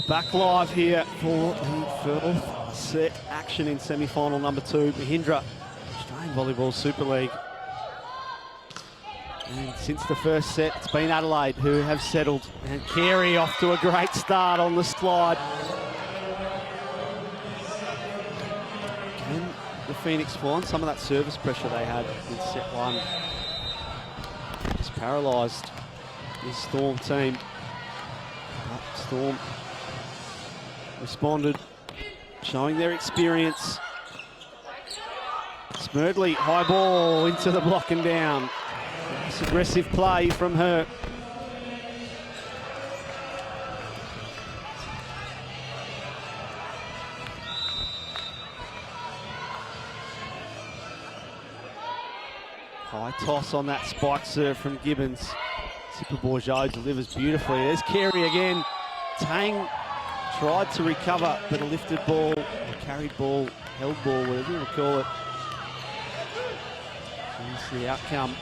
Back live here for the fourth set action in semi-final number 2, Mahindra, Australian Volleyball Super League. And since the first set, it's been Adelaide who have settled. And Carey off to a great start on the slide. Can the Phoenix find some of that service pressure they had in set 1? Just paralysed this Storm team. But Storm responded, showing their experience. Smerdley, high ball into the block and down. Nice aggressive play from her. High toss on that spike serve from Gibbons. Zipper Bourgeau delivers beautifully. There's Carey again. Tang tried to recover, but a lifted ball, a carried ball, held ball, whatever you want to call it. Here's the outcome.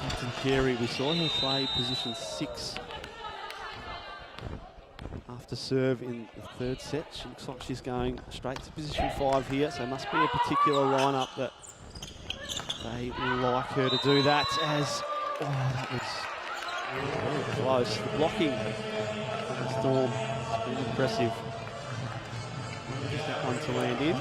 Captain Carey, we saw her play position 6 after serve in the third set. She looks like she's going straight to position 5 here, so it must be a particular lineup that they like her to do that as, oh, that was very close. The blocking of the Storm has been impressive. Just that one to land in.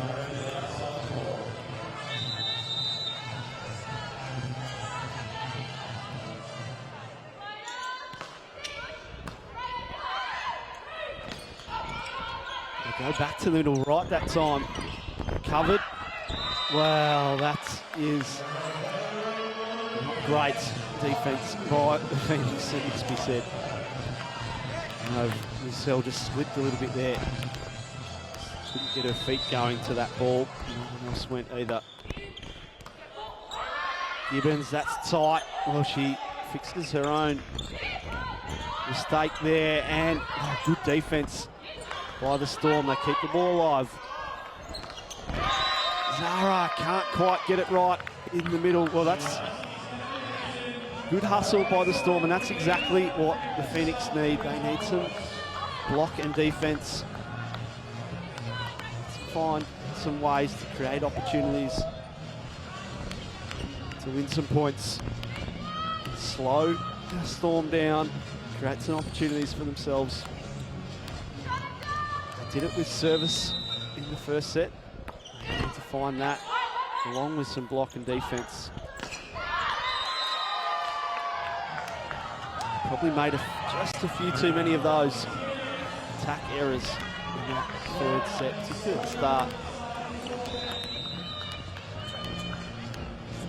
They go back to the middle right that time. Covered. Well, that is not great defense by the Phoenix, it must be said. No, Michelle just slipped a little bit there. Couldn't get her feet going to that ball. No one else went either. Gibbons, that's tight. Well, she fixes her own mistake there, and good defense by the Storm. They keep the ball alive. Zara can't quite get it right in the middle. Well, that's good hustle by the Storm, and that's exactly what the Phoenix need. They need some block and defense. Let's find some ways to create opportunities to win some points. Slow the Storm down, create some opportunities for themselves. They did it with service in the first set. They need to find that along with some block and defense. Probably made just a few too many of those attack errors in that third set, particularly at the start.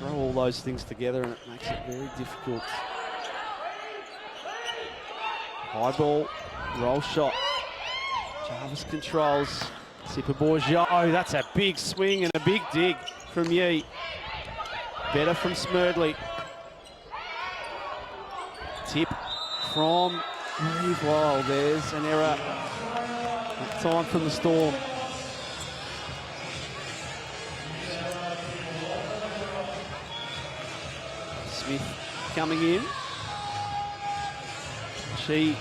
Throw all those things together and it makes it very difficult. High ball, roll shot. Jarvis controls. Zipper Bourgeau, that's a big swing and a big dig from Yee. Better from Smerdley. Tip from Reeve. Wow, there's an error. That time from the Storm. Smith coming in. She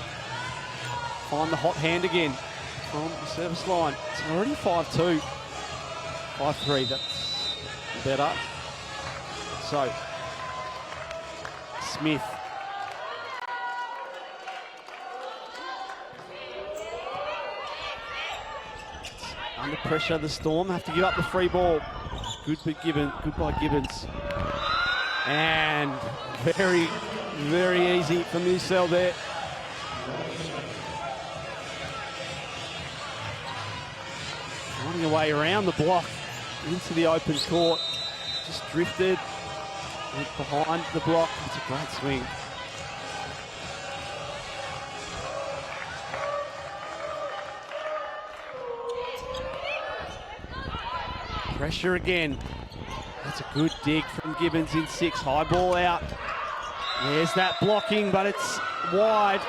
find the hot hand again from the service line. It's already 5-2. 5-3, that's better. So, Smith. Under pressure, the Storm have to give up the free ball. Good by Gibbons. And very, very easy for Michelle there. Running away around the block into the open court. Just drifted, went behind the block. It's a great swing. Pressure again. That's a good dig from Gibbons in 6. High ball out. There's that blocking, but it's wide.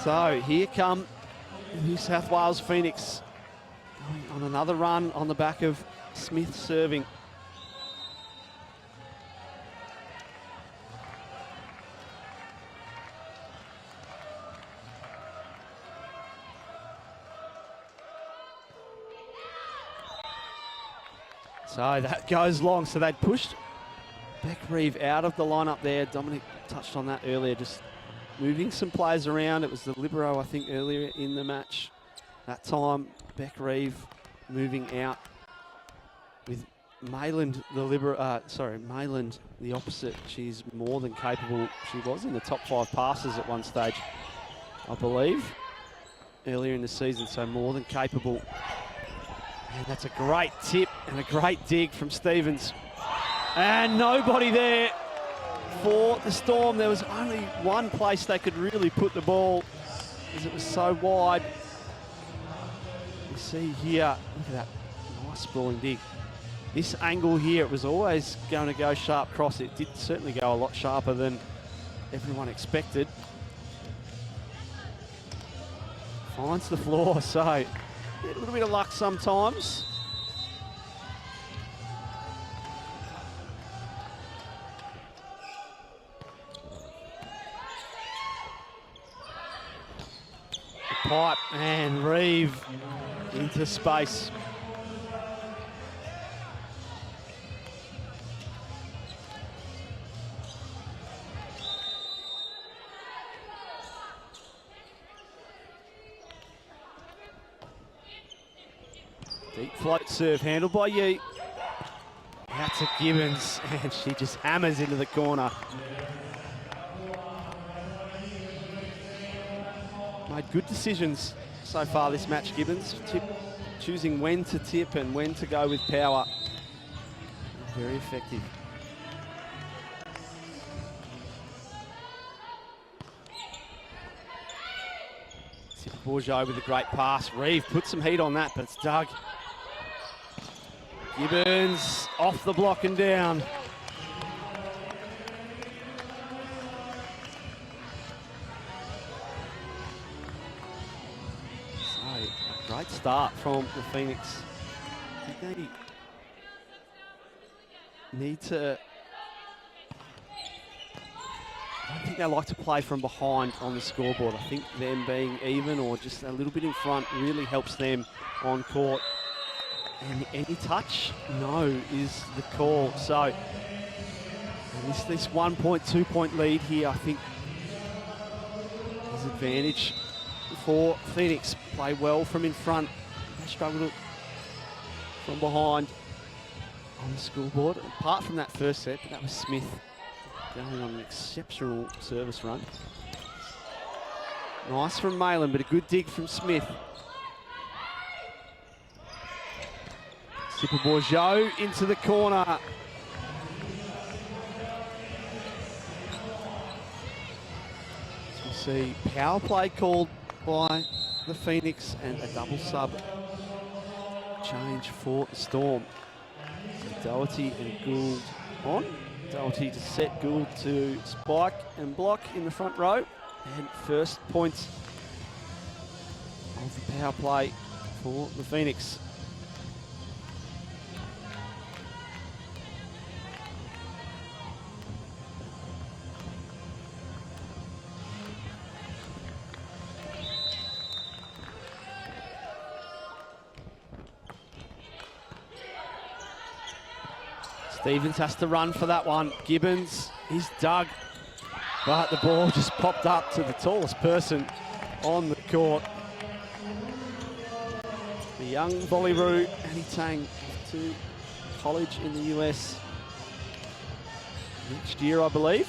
So here come New South Wales Phoenix going on another run on the back of Smith serving. So that goes long. So they'd pushed Beck Reeve out of the lineup there. Dominic touched on that earlier, just moving some players around. It was the libero, I think, earlier in the match. That time, Beck Reeve moving out with Mayland, Mayland, the opposite. She's more than capable. She was in the top 5 passes at one stage, I believe, earlier in the season, so more than capable. And that's a great tip and a great dig from Stevens. And nobody there for the Storm. There was only one place they could really put the ball, because it was so wide. You see here, look at that nice sprawling dig. This angle here, it was always going to go sharp cross. It did certainly go a lot sharper than everyone expected. Finds the floor, so a little bit of luck sometimes. The pipe and Reeve into space. Deep float serve handled by Yee. Out to Gibbons, and she just hammers into the corner. Made good decisions so far this match, Gibbons. Choosing when to tip and when to go with power. Very effective. Bourgeot with a great pass. Reeve put some heat on that, but it's dug. Gibbons off the block and down. So, a great start from the Phoenix. I think they need to... I don't think they like to play from behind on the scoreboard. I think them being even or just a little bit in front really helps them on court. And any touch, no, is the call. So this 1 point, 2 point lead here, I think, is advantage for Phoenix. Play well from in front. They struggle from behind on the scoreboard. Apart from that first set, but that was Smith going on an exceptional service run. Nice from Mayland, but a good dig from Smith. Sipper Bourgeot into the corner. As we see power play called by the Phoenix and a double sub change for the Storm. So Doherty and Gould on. Doherty to set, Gould to spike and block in the front row. And first points of the power play for the Phoenix. Stevens has to run for that one. Gibbons, he's dug, but the ball just popped up to the tallest person on the court. The young volleyball, Annie Tang, to college in the US next year, I believe.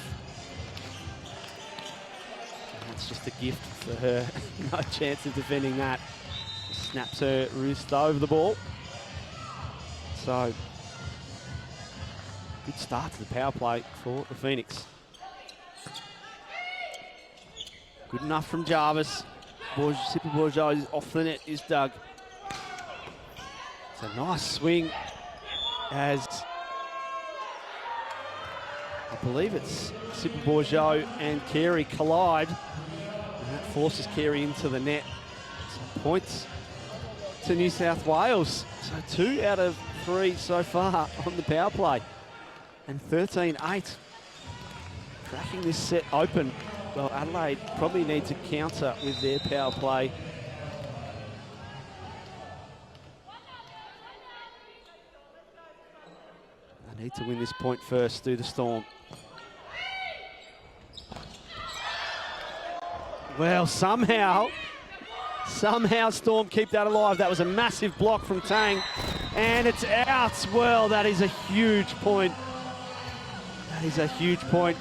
And that's just a gift for her. No chance of defending that. Snaps her wrist over the ball. So, good start to the power play for the Phoenix. Good enough from Jarvis. Sipper Bourgeot is off the net, is dug. It's a nice swing as I believe it's Sipper Bourgeot and Carey collide. And that forces Carey into the net. Some points to New South Wales. So 2 out of 3 so far on the power play. And 13-8. Cracking this set open. Well, Adelaide probably need to counter with their power play. Need to win this point first, do the Storm. Well, somehow Storm keep that alive. That was a massive block from Tang, and it's out. Well, that is a huge point. That is a huge point.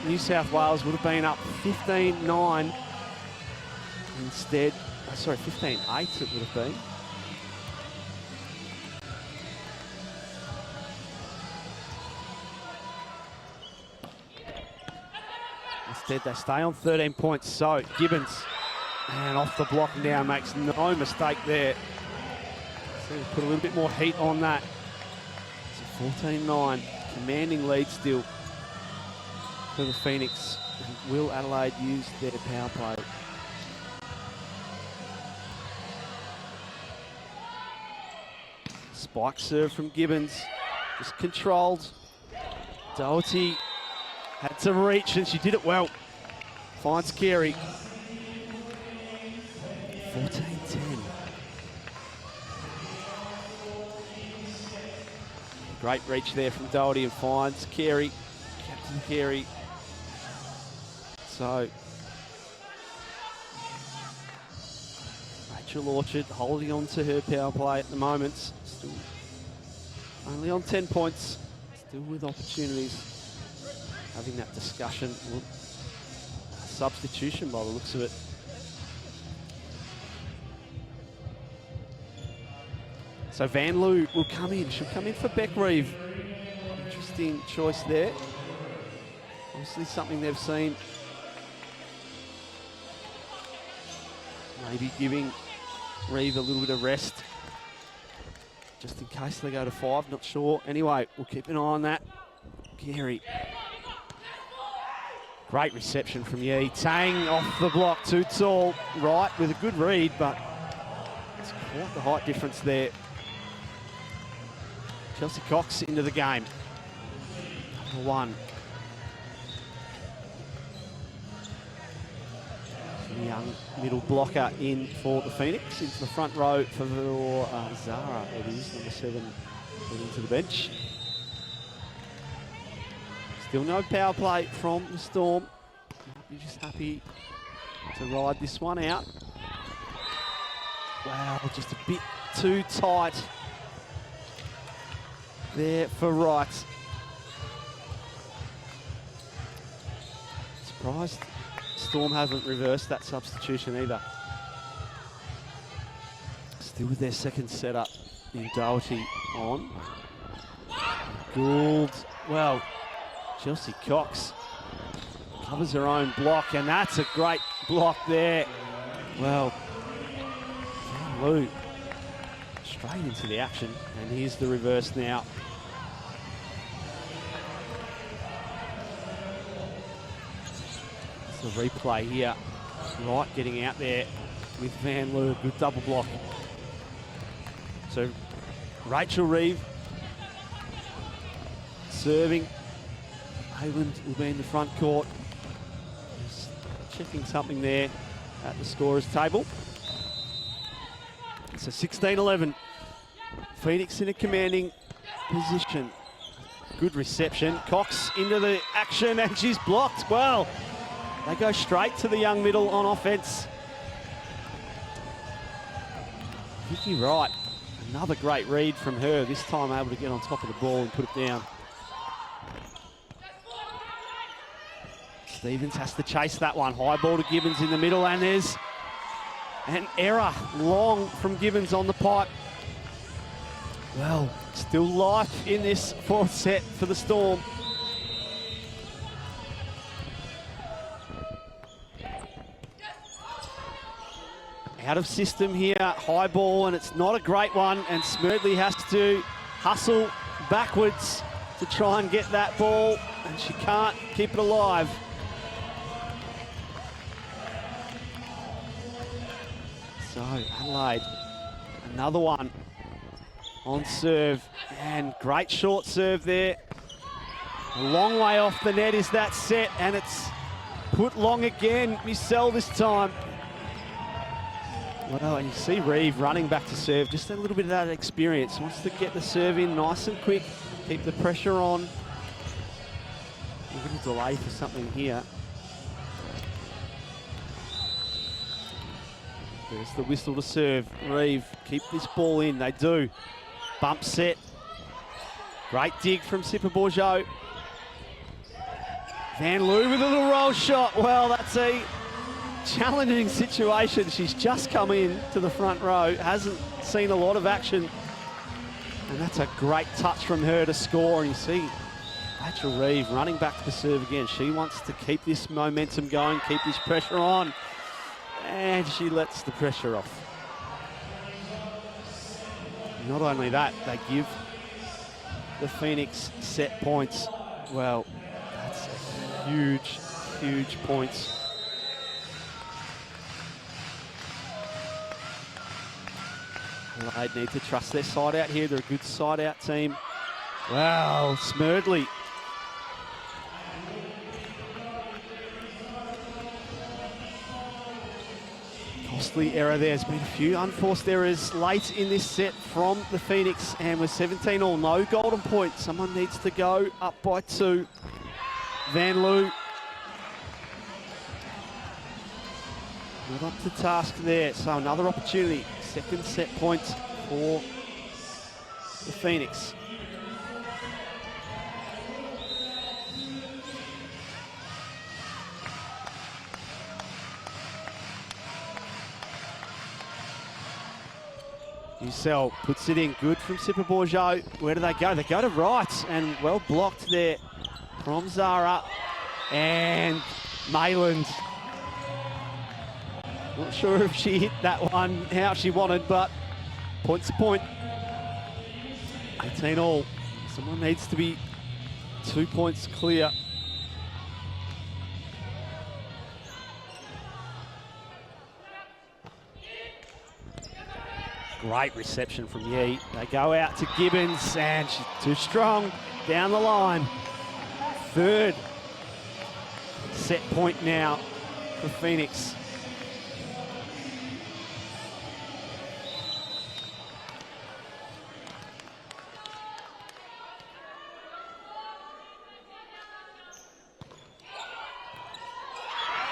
New South Wales would have been up 15-9 instead. Sorry, 15-8 it would have been. Instead, they stay on 13 points. So, Gibbons, and off the block now, makes no mistake there. So, put a little bit more heat on that. It's a 14-9, commanding lead still for the Phoenix. And will Adelaide use their power play? Spike serve from Gibbons, just controlled. Doherty had to reach, and she did it well. Finds Carey. 14-10. Great reach there from Doherty, and finds Carey. Captain Carey. So, Rachel Orchard holding on to her power play at the moment. Still only on 10 points. Still with opportunities. Having that discussion. Substitution by the looks of it. So Van Loo will come in. She'll come in for Beck Reeve. Interesting choice there. Obviously something they've seen. Maybe giving Reeve a little bit of rest. Just in case they go to 5, not sure. Anyway, we'll keep an eye on that. Carey. Great reception from Yee. Tang off the block, too tall. Right, with a good read, but it's quite the height difference there. Chelsea Cox into the game. Number 1. The young middle blocker in for the Phoenix. Into the front row for Zara. It is number 7 heading to the bench. Still no power play from the Storm. Might be just happy to ride this one out. Wow, just a bit too tight there for Wright. Surprised Storm haven't reversed that substitution either. Still with their second setup in Doherty on. Gould, well, Chelsea Cox covers her own block, and that's a great block there. Well, Lou straight into the action, and here's the reverse now. It's a replay here. Wright getting out there with Van Loo, good double block. So Rachel Reeve serving. Hayland will be in the front court. Just checking something there at the scorer's table. It's a 16-11. Phoenix in a commanding position. Good reception. Cox into the action, and she's blocked. Well, they go straight to the young middle on offense. Vicky Wright, another great read from her. This time able to get on top of the ball and put it down. Stevens has to chase that one. High ball to Gibbons in the middle, and there's an error long from Gibbons on the pipe. Well, still life in this fourth set for the Storm. Out of system here, high ball, and it's not a great one, and Smerdley has to hustle backwards to try and get that ball, and she can't keep it alive. So Adelaide, another one on serve, and great short serve there. A long way off the net is that set, and it's put long again. Missel this time. Well, and you see Reeve running back to serve, just a little bit of that experience. Wants to get the serve in nice and quick keep the pressure on. A little delay for something here. There's the whistle to serve. Reeve, keep this ball in. They do. Bump set. Great dig from Sipper Bourgeot. Van Loo with a little roll shot. Well, that's a challenging situation. She's just come in to the front row, hasn't seen a lot of action. And that's a great touch from her to score. And you see Rachel Reeve running back to serve again. She wants to keep this momentum going, keep this pressure on. And she lets the pressure off. Not only that, they give the Phoenix set points. Well, that's a huge, huge points. Adelaide need to trust their side out here. They're a good side out team. Wow, Smerdley. Costly error there. There's been a few unforced errors late in this set from the Phoenix, and with 17-all, no golden point. Someone needs to go up by 2. Van Loo. Not up to task there, so another opportunity. Second set point for the Phoenix. Ucell puts it in, good from Sipper Bourgeot. Where do they go? They go to right, and well blocked there from Zara and Mayland. Not sure if she hit that one how she wanted, but point's a point. 18-all. Someone needs to be 2 points clear. Great reception from Yee. They go out to Gibbons, and she's too strong down the line. Third set point now for Phoenix.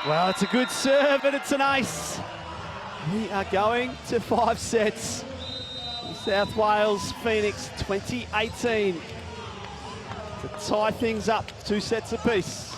Well, it's a good serve, and it's an ace. We are going to 5 sets. New South Wales, Phoenix 2018 to tie things up, 2 sets apiece.